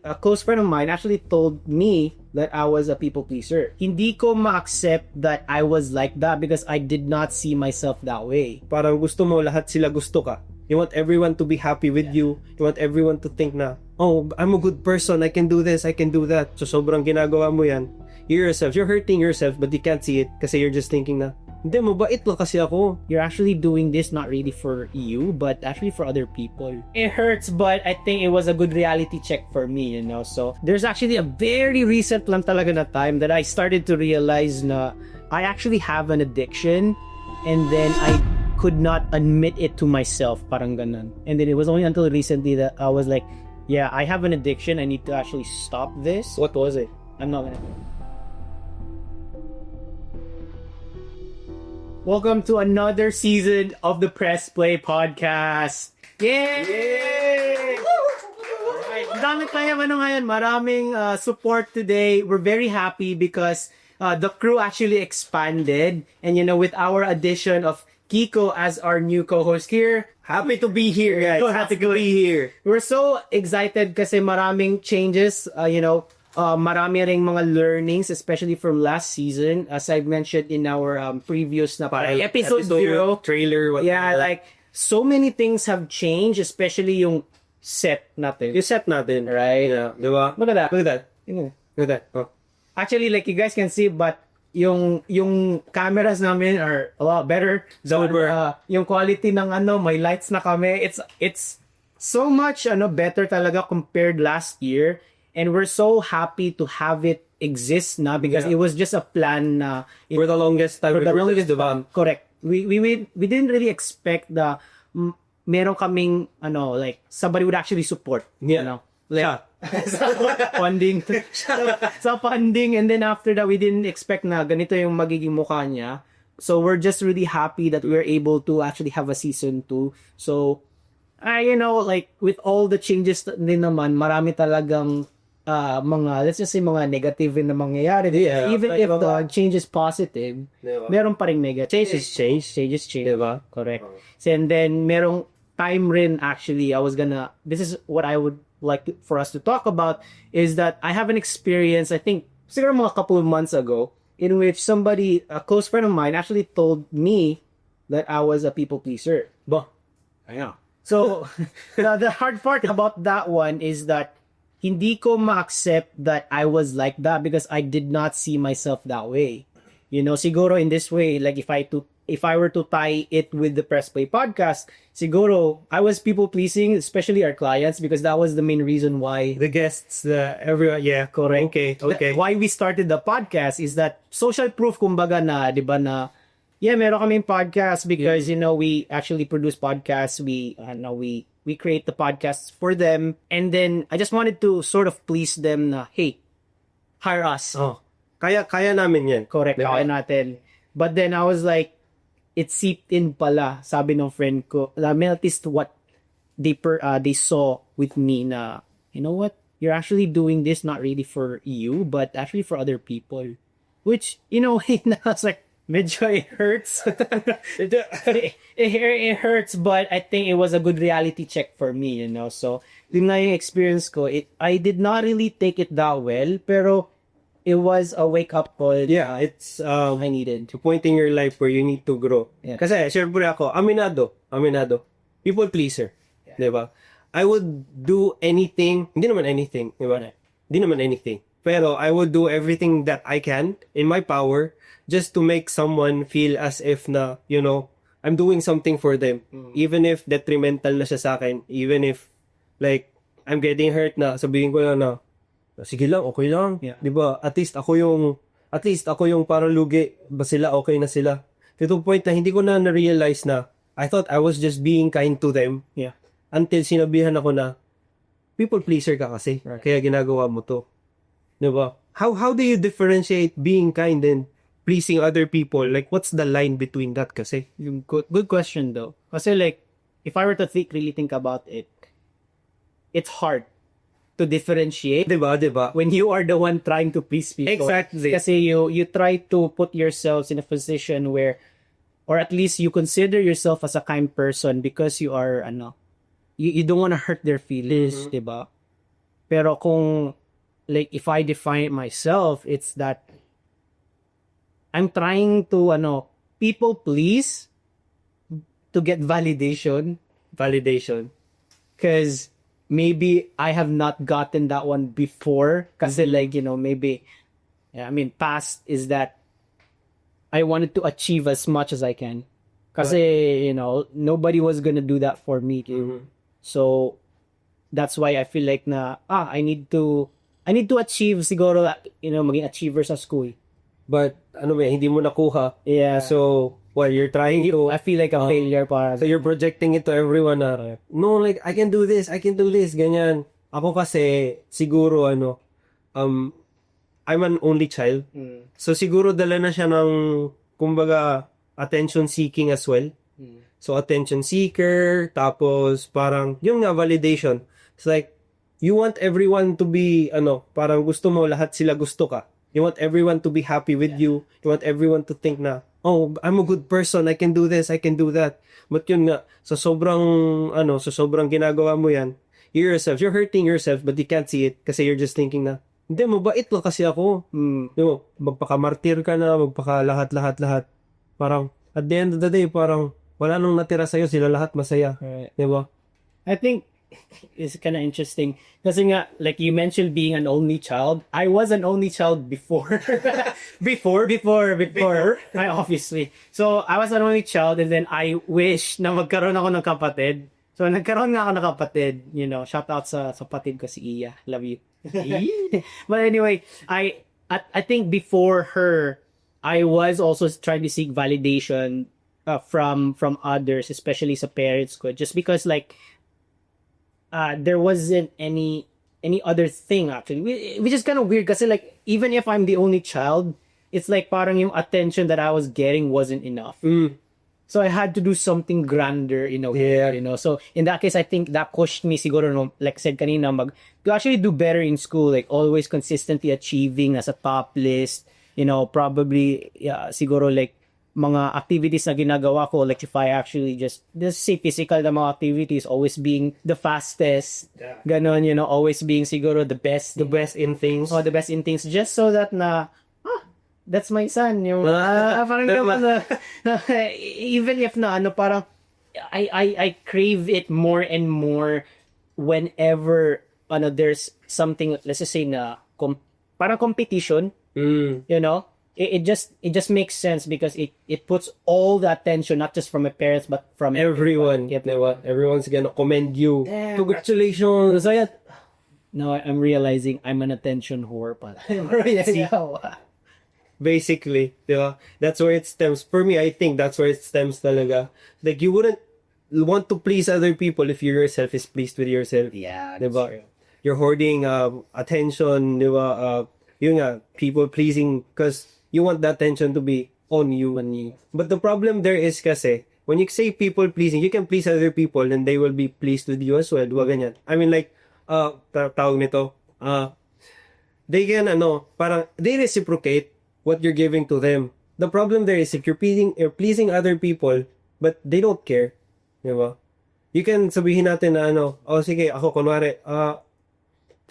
a close friend of mine actually told me that I was a people pleaser. Hindi ko ma-accept that I was like that because I did not see myself that way. Parang gusto mo lahat sila gusto ka. You want everyone to be happy with you. You want everyone to think na, oh, I'm a good person. I can do this. I can do that. So sobrang ginagawa mo yan. You're hurting yourself but you can't see it kasi you're just thinking na, hindi, mabait lang kasi ako. You're actually doing this not really for you, but actually for other people. It hurts, but I think it was a good reality check for me, you know? So, there's actually a very recent lang talaga na time that I started to realize na I actually have an addiction and then I could not admit it to myself, parang ganun. And then it was only until recently that I was like, yeah, I have an addiction. I need to actually stop this. What was it? I'm not gonna... Welcome to another season of the Press Play Podcast. Yay! Yay! Alright, dami tayo ngayon. Maraming support today. We're very happy because the crew actually expanded. And you know, with our addition of Kiko as our new co-host here, Happy to be here, guys. Happy to be here. we're so excited kasi maraming changes, marami ring mga learnings, especially from last season. As I've mentioned in our previous na episode 0. Trailer. Yeah, like, so many things have changed, especially yung set natin. Yung set natin. Right? Yeah, di ba? Look at that. Look at that. Yeah. Look at that. Oh. Actually, like, you guys can see, but yung cameras namin are a lot better. So, yung quality ng may lights na kami. It's so much better talaga compared last year. And we're so happy to have it exist na because it was just a plan na For the longest time. Correct. We didn't really expect the meron kaming like somebody would actually support. Yeah. You know? Like, funding. Sa funding, and then after that we didn't expect na ganito yung magiging mukha niya. So we're just really happy that we're able to actually have a season 2. So like with all the changes din naman, marami talagang mga, let's just say, mga negative na mangyayari. Yeah, Even like if the change is positive, diba? Meron pa ring negative. Change is change. Diba? Correct. And then, merong time rin, actually, this is what I would like for us to talk about, is that I have an experience, I think, siguro mga couple of months ago, in which somebody, a close friend of mine, actually told me that I was a people pleaser. Ba? Ayan. So, the hard part about that one is that hindi ko ma-accept that I was like that because I did not see myself that way. You know, siguro in this way, like if I were to tie it with the Press Play podcast, siguro I was people pleasing, especially our clients, because that was the main reason why The guests, everyone, yeah. correct. Okay. Why we started the podcast is that social proof, kumbaga na, di ba na, yeah, meron kaming podcast because, we actually produce podcasts. We create the podcasts for them. And then, I just wanted to sort of please them na, hey, hire us. Oh. Kaya namin yan. Correct, Diba? kaya natin. But then, I was like, it seeped in pala, sabi ng friend ko. I mean, at least what they saw with me na, you know what? You're actually doing this not really for you, but actually for other people. Which, I was like, medyo it hurts. it hurts, but I think it was a good reality check for me, So, yun nga yung experience ko. I did not really take it that well, pero it was a wake-up call. Yeah, it's I needed. to point in your life where you need to grow. Yeah. Kasi, syempre ako, aminado. People pleaser. Yeah. Diba? I would do anything, hindi naman anything, diba? Hindi naman anything. Pero I would do everything that I can in my power just to make someone feel as if na, I'm doing something for them. Even if detrimental na siya sa akin. Even if, like, I'm getting hurt na, sabihin ko lang na, sige lang, okay lang. Yeah. Diba? At least ako yung parang lugi. Ba sila, okay na sila. To the point na hindi ko na na-realize na I thought I was just being kind to them. Yeah. Until sinabihan ako na, people pleaser ka kasi. Right. Kaya ginagawa mo to. Diba? How do you differentiate being kind and pleasing other people? Like, what's the line between that kasi? Yung good question though. Kasi like, if I were to really think about it, it's hard to differentiate. Diba? When you are the one trying to please people. Exactly. Kasi you try to put yourselves in a position where, or at least you consider yourself as a kind person because you are, you don't want to hurt their feelings, diba? Pero kung, like, if I define it myself, it's that I'm trying to, people please to get validation. Because maybe I have not gotten that one before. Kasi like, maybe, yeah, I mean, past is that I wanted to achieve as much as I can. Kasi, nobody was gonna do that for me. So, that's why I feel like I need to achieve siguro, maging achiever sa school. But, hindi mo nakuha. Yeah. So, you're trying to... I feel like a failure para. So, you're projecting it to everyone na, no, like, I can do this, ganyan. Ako kasi, siguro, I'm an only child. So, siguro dala na siya ng, kumbaga, attention seeking as well. So, attention seeker, tapos, parang, yung nga, validation. It's like, you want everyone to be, parang gusto mo, lahat sila gusto ka. You want everyone to be happy with you. You want everyone to think na, oh, I'm a good person. I can do this. I can do that. But yun nga, sa sobrang ginagawa mo yan, you're hurting yourself, but you can't see it kasi you're just thinking na, hindi, mabait lang kasi ako. Magpaka-martir ka na, magpaka-lahat. Parang, at the end of the day, parang, wala nang natira sa'yo, sila lahat masaya. Right. Diba? I think it's kind of interesting. Kasi nga, like you mentioned being an only child. I was an only child before. before. I obviously. So, I was an only child and then I wish na magkaroon ako ng kapatid. So, nagkaroon nga ako ng kapatid. Shout out sa kapatid ko si Iya. Love you. But anyway, I think before her, I was also trying to seek validation from others, especially sa parents ko. Just because like, there wasn't any other thing actually, which is kind of weird kasi like even if I'm the only child, it's like parang yung attention that I was getting wasn't enough. So I had to do something grander in a way, So in that case, I think that pushed me siguro, like said kanina, to actually do better in school, like always consistently achieving as a top list, probably siguro like mga activities na ginagawa ko, like if I actually just say physical na mga activities, always being the fastest, ganon, always being siguro the best in things. The best in things, just so that that's my son, parang na, even if parang I crave it more and more whenever there's something, let's just say na parang competition, It just makes sense because it puts all the attention not just from my parents but from everyone. Yep. Everyone's gonna commend you. Damn. Congratulations. So now I'm realizing I'm an attention whore pala. Basically, diba? That's where it stems. For me, I think that's where it stems talaga. Like you wouldn't want to please other people if you yourself is pleased with yourself. Yeah, diba? True. You're hoarding attention, diba? Yun nga, people pleasing because you want the attention to be on you. But the problem there is kasi, when you say people pleasing, you can please other people and they will be pleased with you as well. Diba ganyan? I mean like, tawag nito, they can, parang, they reciprocate what you're giving to them. The problem there is if you're pleasing other people, but they don't care. Diba? You can sabihin natin na sige, ako kunwari,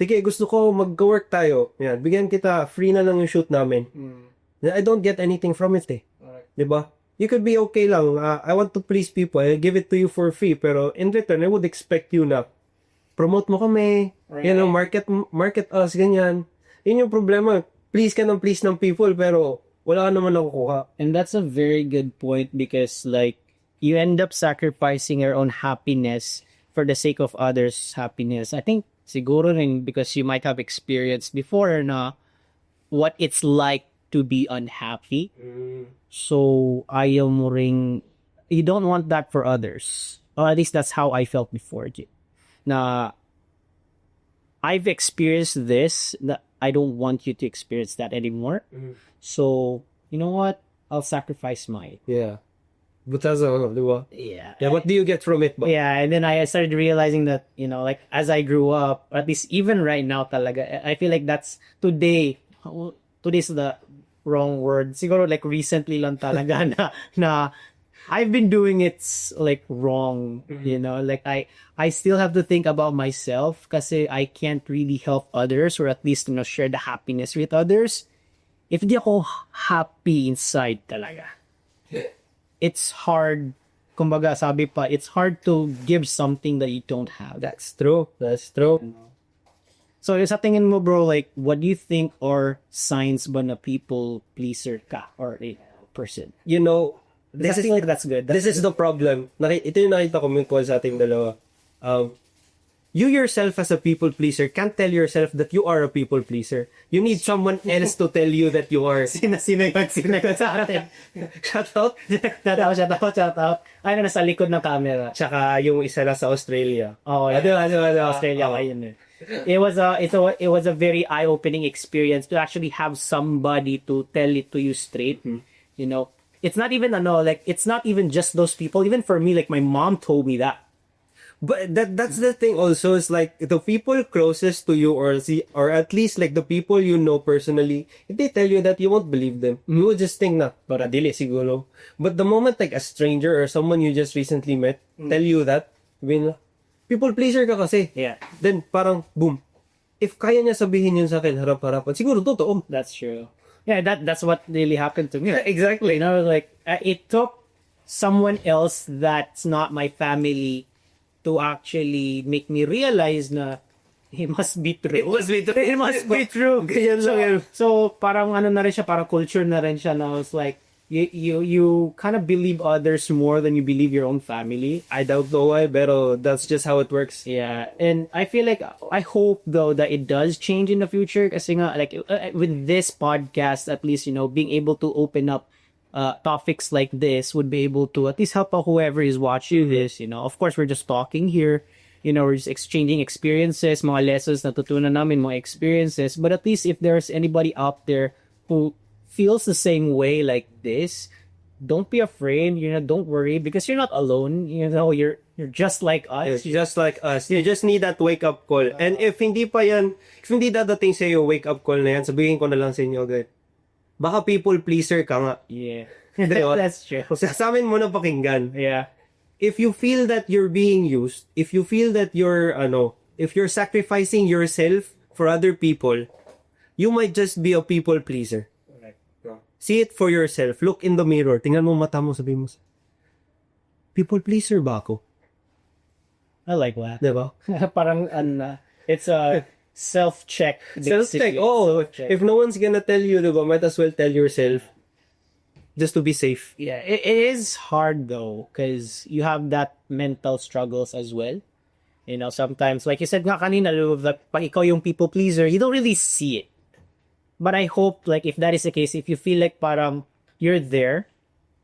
sige, gusto ko mag-work tayo. Yan, bigyan kita, free na lang yung shoot namin. I don't get anything from it Right. Diba? You could be okay lang. I want to please people. I'll give it to you for free. Pero in return, I would expect you na promote mo kami. Right. Market us, ganyan. Yun yung problema. Please ka ng please ng people, pero wala ka naman nakukuha. And that's a very good point because like you end up sacrificing your own happiness for the sake of others' happiness. I think siguro rin because you might have experienced before na what it's like to be unhappy. So ayaw mo ring, you don't want that for others. Or at least that's how I felt before. Na I've experienced this, that I don't want you to experience that anymore. So, you know what? I'll sacrifice mine. Yeah. Butas ako, di ba? Yeah. Yeah, what do you get from it ba? Yeah, and then I started realizing that, like as I grew up, or at least even right now talaga, I feel like that's today's the wrong word. Siguro like recently lang talaga na I've been doing it like wrong, you know, like I still have to think about myself kasi I can't really help others or at least, you know, share the happiness with others. If di ako happy inside talaga, it's hard, kumbaga sabi pa, it's hard to give something that you don't have. That's true. That's true. So sa tingin mo bro, like what do you think are signs ba na people pleaser ka or a person? You know, I think like that's good. This is the problem. Ito yung nakita ko mutual sa ating dalawa. You yourself as a people pleaser can't tell yourself that you are a people pleaser. You need someone else to tell you that you are. Sino yun sa atin? Shout out. Shout out. Ay, nasa likod ng camera. Tsaka yung isa na sa Australia. Oh, yeah. Australia pa yun eh. It was a very eye-opening experience to actually have somebody to tell it to you straight. You know, it's not even it's not even just those people. Even for me, like my mom told me that. But that's the thing also, is like the people closest to you or at least like the people you know personally, if they tell you that, you won't believe them. You would just think na, para dili siguro. But the moment like a stranger or someone you just recently met tell you that, people pleaser ka kasi. Yeah. Then parang boom. If kaya niya sabihin yun sa akin harap-harapan, siguro totoo. That's true. Yeah, that's what really happened to me. Exactly. You know, like it took someone else that's not my family to actually make me realize na it must be true. It must be true. It must be true. So parang ano na rin siya, parang culture na rin siya na was like, you kind of believe others more than you believe your own family. I don't know why, pero that's just how it works. Yeah, and I feel like, I hope though that it does change in the future kasi nga, like with this podcast, at least, you know, being able to open up topics like this would be able to at least help out whoever is watching this, you know. Of course, we're just talking here, you know, we're just exchanging experiences, mga lessons natutunan namin, mga experiences, but at least if there's anybody out there who feels the same way like this, don't be afraid, you know, don't worry, because you're not alone, you know, you're just like us. It's just like us. You just need that wake-up call. And if hindi dadating sa iyo wake-up call na yan, sabihin ko na lang sa inyo agad, baka people pleaser ka nga. Yeah. Diba? That's true. Sa amin mo na pakinggan. Yeah. If you feel that you're being used, if you feel that if you're sacrificing yourself for other people, you might just be a people pleaser. Correct. See it for yourself. Look in the mirror. Tingnan mo mata mo, sabihin mo, people pleaser ba ako? I like that. Diba? Parang, it's a self-check. Self-check. Oh, if no one's gonna tell you, diba, might as well tell yourself. Just to be safe. Yeah, it is hard though, because you have that mental struggles as well. You know, sometimes, like you said nga kanina, like, pag ikaw yung people pleaser, you don't really see it. But I hope, like, if that is the case, if you feel like parang you're there,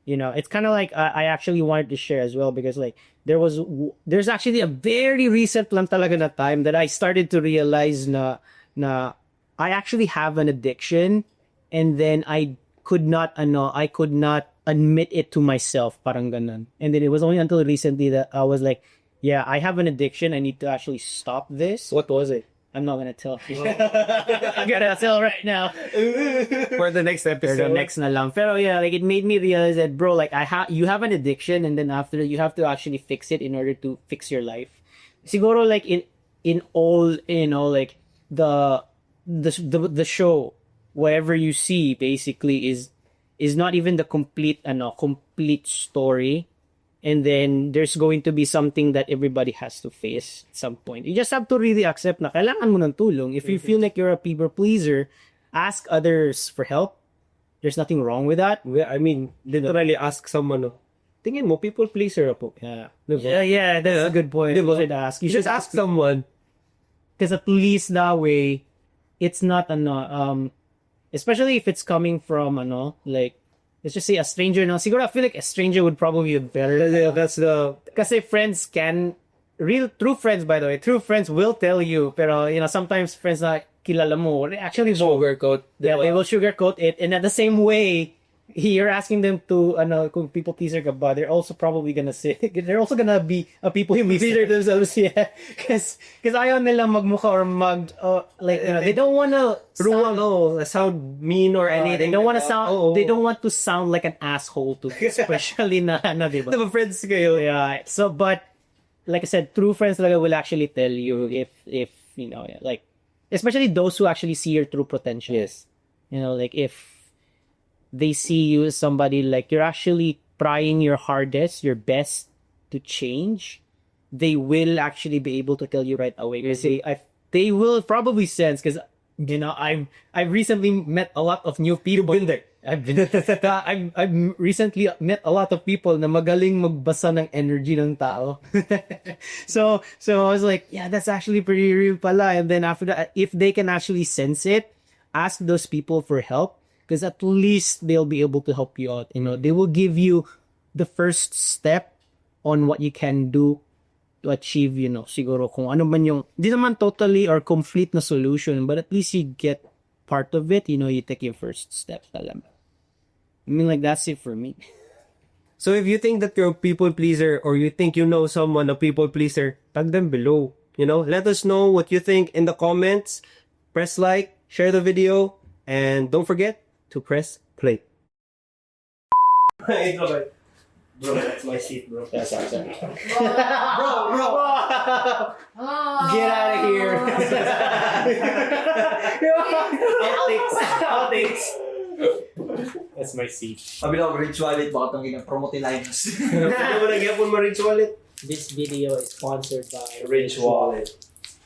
you know, it's kind of like, I actually wanted to share as well, because like, there's actually a very recent lang talaga na time that I started to realize na I actually have an addiction, and then I could not admit it to myself, parang ganun. And then it was only until recently that I was like, yeah, I have an addiction, I need to actually stop this. What was it? I'm not gonna tell you. I'm gonna tell right now. For the next episode. For the next na lang. Pero yeah, like it made me realize that, bro, like you have an addiction, and then after that, you have to actually fix it in order to fix your life. Siguro like in all, you know, like the show, whatever you see basically is not even the complete story. And then there's going to be something that everybody has to face at some point. You just have to really accept na kailangan mo ng tulong. If you feel like you're a people pleaser, ask others for help. There's nothing wrong with that. I mean, literally ask someone, tingin mo, people pleaser ako. Yeah. Diba? Yeah, that's a good point. Diba? You should ask. You should ask someone. Because at least that way, it's not, especially if it's coming from, like, let's just say a stranger, no? Siguro I feel like a stranger would probably be better. That's the... Kasi friends can... True friends, by the way. True friends will tell you. Pero, you know, sometimes friends na kilala mo, actually sugarcoat. Yeah, they will sugarcoat it. And at the same way, you're asking them to, kung people pleaser ka ba, they're also probably gonna say, they're also gonna be a people pleaser themselves, yeah. Cause ayaw nila magmukha or they don't wanna sound mean or anything. they don't wanna sound, they don't want to sound like an asshole to, especially na, diba? Diba friends kayo? Yeah. So, but, like I said, true friends talaga will actually tell you if like, especially those who actually see your true potential. Yes. Like if they see you as somebody like you're actually trying your hardest, your best to change, they will actually be able to tell you right away. Because they will probably sense, because I've recently met a lot of new people. I've recently met a lot of people na magaling magbasa ng energy ng tao. so I was like, yeah, that's actually pretty real pala. And then after that, if they can actually sense it, ask those people for help, because at least they'll be able to help you out. They will give you the first step on what you can do to achieve, siguro kung ano man yung, di naman totally or complete na solution, but at least you get part of it, you take your first step talaga. I mean, like, that's it for me. So if you think that you're a people pleaser, or you think you know someone a people pleaser, tag them below. Let us know what you think in the comments. Press like, share the video, and don't forget to press play. Bro, that's my seat, bro. That's awesome. Bro. Get out of here. Outtakes. That's my seat. Sabi lang, Rich Wallet, baka itong ginag-promote ni Linus. Pwede mo nagyapon mo Rich Wallet? This video is sponsored by Rich Wallet.